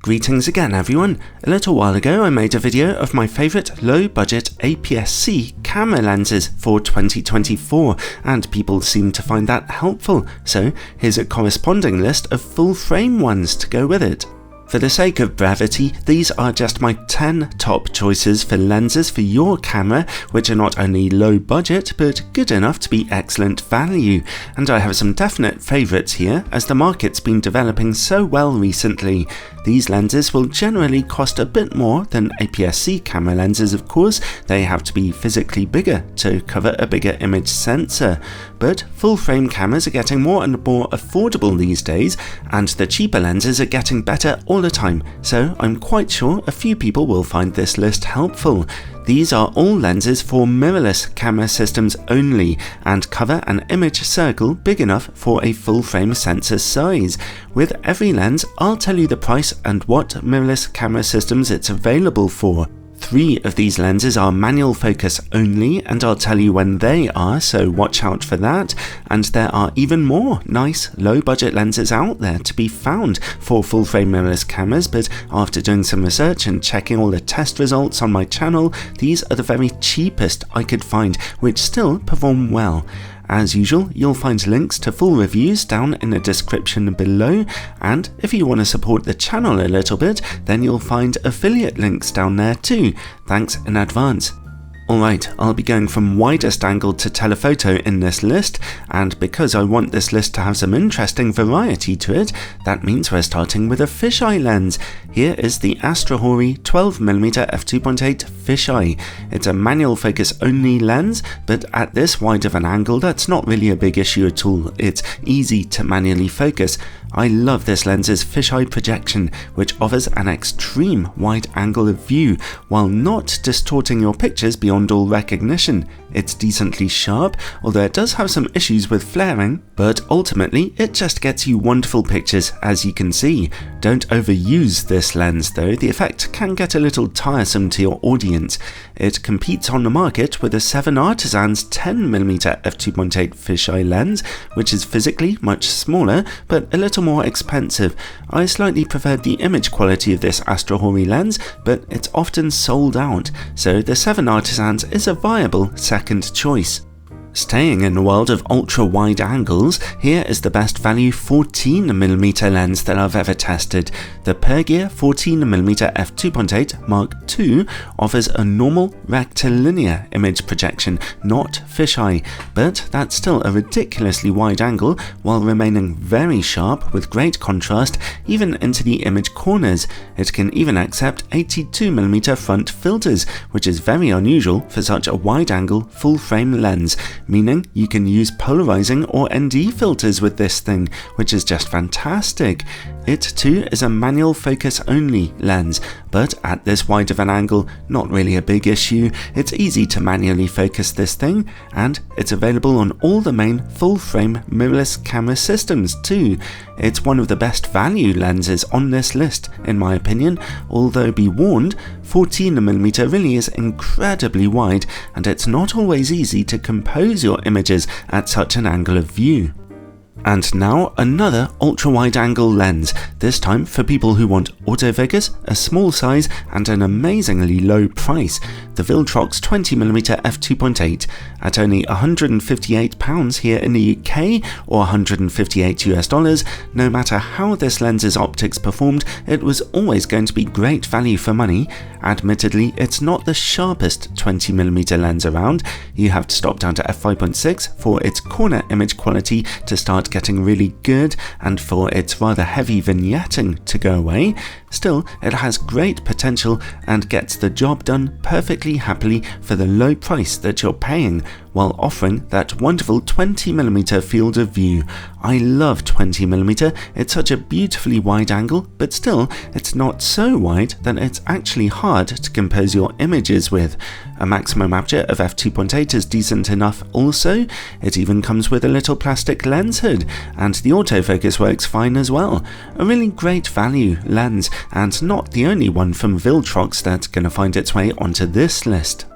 Greetings again everyone. A little while ago I made a video of my favourite low budget aps-c camera lenses for 2024 and people seemed to find that helpful, so here's a corresponding list of full frame ones to go with it. For the sake of brevity, these are just my 10 top choices for lenses for your camera, which are not only low budget but good enough to be excellent value, and I have some definite favourites here as the market's been developing so well recently. These lenses will generally cost a bit more than aps-c camera lenses, of course. They have to be physically bigger to cover a bigger image sensor, but full frame cameras are getting more and more affordable these days, and the cheaper lenses are getting better all the time, so I'm quite sure a few people will find this list helpful. These are all lenses for mirrorless camera systems only and cover an image circle big enough for a full frame sensor size. With every lens, I'll tell you the price and what mirrorless camera systems it's available for. 3 of these lenses are manual focus only, and I'll tell you when they are, so watch out for that. And there are even more nice low budget lenses out there to be found for full frame mirrorless cameras, but after doing some research and checking all the test results on my channel, these are the very cheapest I could find, which still perform well. As usual, you'll find links to full reviews down in the description below, and if you want to support the channel a little bit, then you'll find affiliate links down there too. Thanks in advance. Alright, I'll be going from widest angle to telephoto in this list, and because I want this list to have some interesting variety to it, that means we're starting with a fisheye lens. Here is the Astrhori 12mm f2.8 fisheye. It's a manual focus only lens, but at this wide of an angle that's not really a big issue at all. It's easy to manually focus. I love this lens's fisheye projection, which offers an extreme wide angle of view while not distorting your pictures beyond all recognition. It's decently sharp, although it does have some issues with flaring, but ultimately it just gets you wonderful pictures, as you can see. Don't overuse this lens though, the effect can get a little tiresome to your audience. It competes on the market with a 7 Artisan's 10mm f2.8 fisheye lens, which is physically much smaller but a little more expensive. I slightly preferred the image quality of this Astrhori lens, but it's often sold out, so the 7 Artisans is a viable second choice. Staying in the world of ultra wide angles, here is the best value 14mm lens that I've ever tested. The Pergear 14mm f2.8 Mark II offers a normal rectilinear image projection, not fisheye, but that's still a ridiculously wide angle while remaining very sharp with great contrast even into the image corners. It can even accept 82mm front filters, which is very unusual for such a wide angle full frame lens, meaning you can use polarizing or ND filters with this thing, which is just fantastic. It too is a manual focus only lens, but at this wide of an angle, not really a big issue. It's easy to manually focus this thing, and it's available on all the main full frame mirrorless camera systems too. It's one of the best value lenses on this list in my opinion, although be warned, 14mm really is incredibly wide and it's not always easy to compose your images at such an angle of view. And now another ultra wide angle lens, this time for people who want autofocus, a small size and an amazingly low price. The Viltrox 20mm f2.8 at only £158 here in the UK or $158 US. No matter how this lens's optics performed, it was always going to be great value for money. Admittedly, it's not the sharpest 20mm lens around. You have to stop down to f5.6 for its corner image quality to start getting really good and for its rather heavy vignetting to go away. Still, it has great potential and gets the job done perfectly happily for the low price that you're paying, while offering that wonderful 20mm field of view. I love 20mm, it's such a beautifully wide angle, but still, it's not so wide that it's actually hard to compose your images with. A maximum aperture of f2.8 is decent enough also. It even comes with a little plastic lens hood, and the autofocus works fine as well. A really great value lens, and not the only one from Viltrox that's going to find its way onto this list.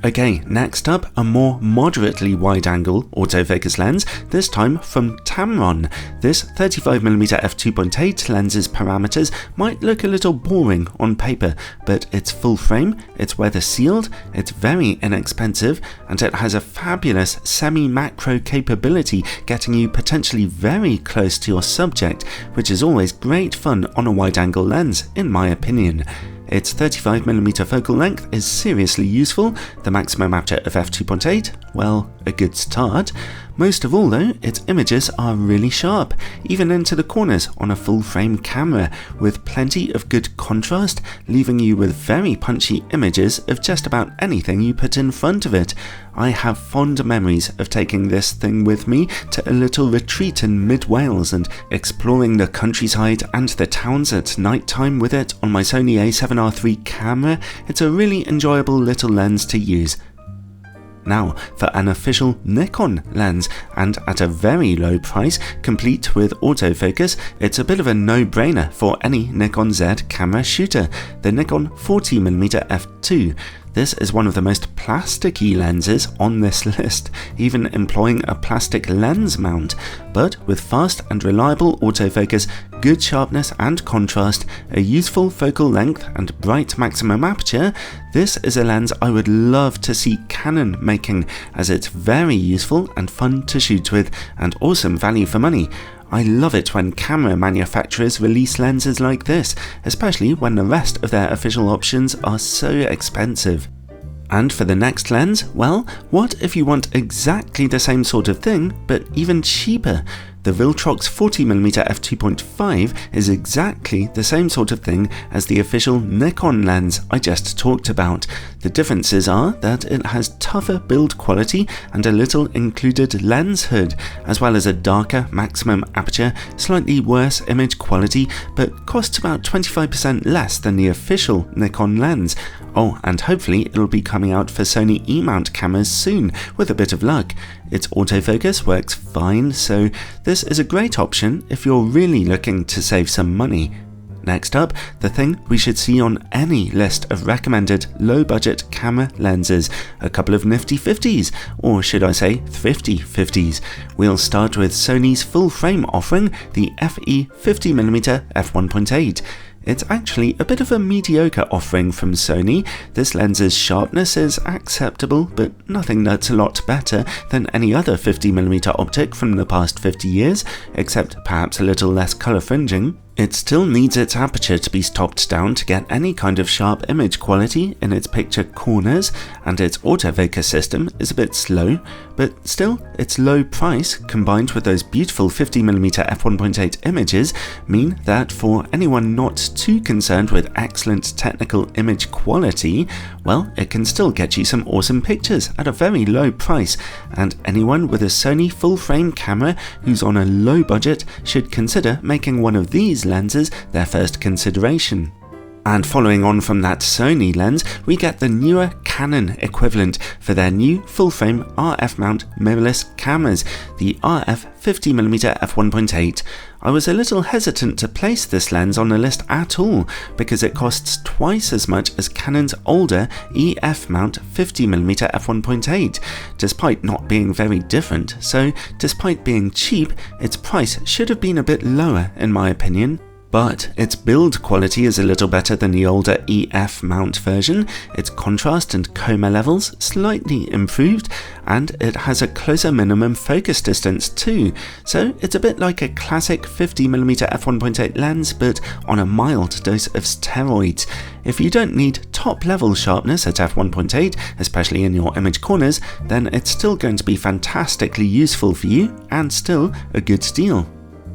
Okay, next up, a more moderately wide-angle autofocus lens, this time from Tamron. This 35mm f2.8 lens's parameters might look a little boring on paper, but it's full frame, it's weather sealed, it's very inexpensive, and it has a fabulous semi-macro capability, getting you potentially very close to your subject, which is always great fun on a wide-angle lens, in my opinion. Its 35mm focal length is seriously useful, the maximum aperture of f2.8, well, a good start. Most of all though, its images are really sharp, even into the corners on a full frame camera, with plenty of good contrast, leaving you with very punchy images of just about anything you put in front of it. I have fond memories of taking this thing with me to a little retreat in mid-Wales and exploring the countryside and the towns at night time with it on my Sony A7R III camera. It's a really enjoyable little lens to use. Now for an official Nikon lens, and at a very low price, complete with autofocus, it's a bit of a no-brainer for any Nikon Z camera shooter, the Nikon 40mm f2. This is one of the most plasticky lenses on this list, even employing a plastic lens mount, but with fast and reliable autofocus, good sharpness and contrast, a useful focal length and bright maximum aperture, this is a lens I would love to see Canon making, as it's very useful and fun to shoot with, and awesome value for money. I love it when camera manufacturers release lenses like this, especially when the rest of their official options are so expensive. And for the next lens, well, what if you want exactly the same sort of thing, but even cheaper? The Viltrox 40mm f2.5 is exactly the same sort of thing as the official Nikon lens I just talked about. The differences are that it has tougher build quality and a little included lens hood, as well as a darker maximum aperture, slightly worse image quality, but costs about 25% less than the official Nikon lens. Oh, and hopefully it'll be coming out for Sony E-mount cameras soon, with a bit of luck. Its autofocus works fine, so this is a great option if you're really looking to save some money. Next up, the thing we should see on any list of recommended low-budget camera lenses, a couple of nifty 50s, or should I say thrifty 50s. We'll start with Sony's full-frame offering, the FE 50mm f1.8. It's actually a bit of a mediocre offering from Sony. This lens's sharpness is acceptable, but nothing that's a lot better than any other 50mm optic from the past 50 years, except perhaps a little less colour fringing. It still needs its aperture to be stopped down to get any kind of sharp image quality in its picture corners, and its autofocus system is a bit slow, but still, its low price, combined with those beautiful 50mm f1.8 images, mean that for anyone not too concerned with excellent technical image quality, well, it can still get you some awesome pictures at a very low price, and anyone with a Sony full-frame camera who's on a low budget should consider making one of these lenses their first consideration. And following on from that Sony lens, we get the newer Canon equivalent for their new full-frame RF mount mirrorless cameras, the RF 50mm f1.8. I was a little hesitant to place this lens on the list at all, because it costs twice as much as Canon's older EF mount 50mm f1.8, despite not being very different, so despite being cheap, its price should have been a bit lower in my opinion. But its build quality is a little better than the older EF mount version, its contrast and chroma levels slightly improved, and it has a closer minimum focus distance too, so it's a bit like a classic 50mm f1.8 lens but on a mild dose of steroids. If you don't need top level sharpness at f1.8, especially in your image corners, then it's still going to be fantastically useful for you and still a good deal.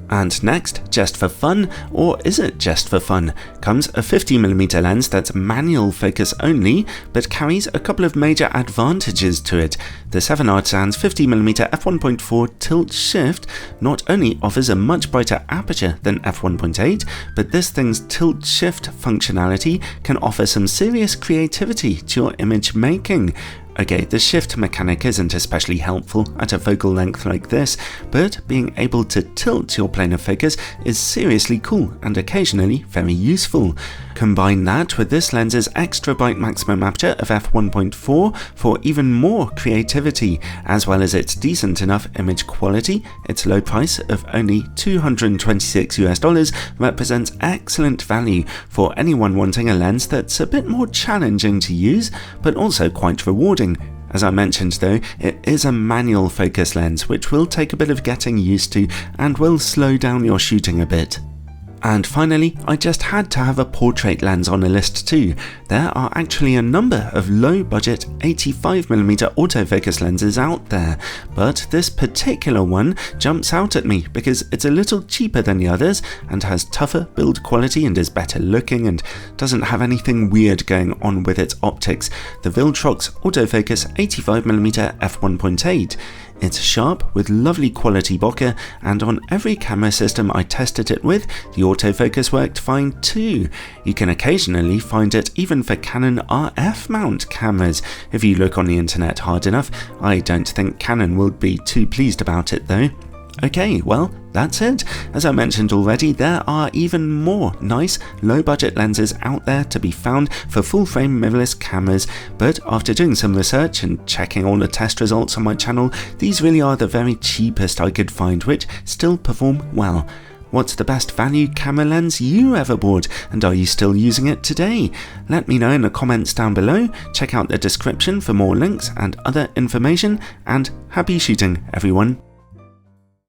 And next, just for fun, or is it just for fun, comes a 50mm lens that's manual focus only, but carries a couple of major advantages to it. The 7R 50mm f1.4 tilt shift not only offers a much brighter aperture than f1.8, but this thing's tilt shift functionality can offer some serious creativity to your image making. Okay, the shift mechanic isn't especially helpful at a focal length like this, but being able to tilt your plane of focus is seriously cool and occasionally very useful. Combine that with this lens's extra bright maximum aperture of f1.4 for even more creativity, as well as its decent enough image quality. Its low price of only $226 represents excellent value for anyone wanting a lens that's a bit more challenging to use, but also quite rewarding. As I mentioned though, it is a manual focus lens, which will take a bit of getting used to and will slow down your shooting a bit. And finally, I just had to have a portrait lens on a list too. There are actually a number of low-budget 85mm autofocus lenses out there, but this particular one jumps out at me because it's a little cheaper than the others and has tougher build quality and is better looking and doesn't have anything weird going on with its optics. The Viltrox autofocus 85mm f1.8. It's sharp with lovely quality bokeh, and on every camera system I tested it with, the autofocus worked fine too. You can occasionally find it even for Canon RF mount cameras if you look on the internet hard enough. I don't think Canon will be too pleased about it though. Okay, well, that's it. As I mentioned already, there are even more nice low-budget lenses out there to be found for full-frame mirrorless cameras, but after doing some research and checking all the test results on my channel, these really are the very cheapest I could find, which still perform well. What's the best value camera lens you ever bought, and are you still using it today? Let me know in the comments down below. Check out the description for more links and other information, and happy shooting, everyone.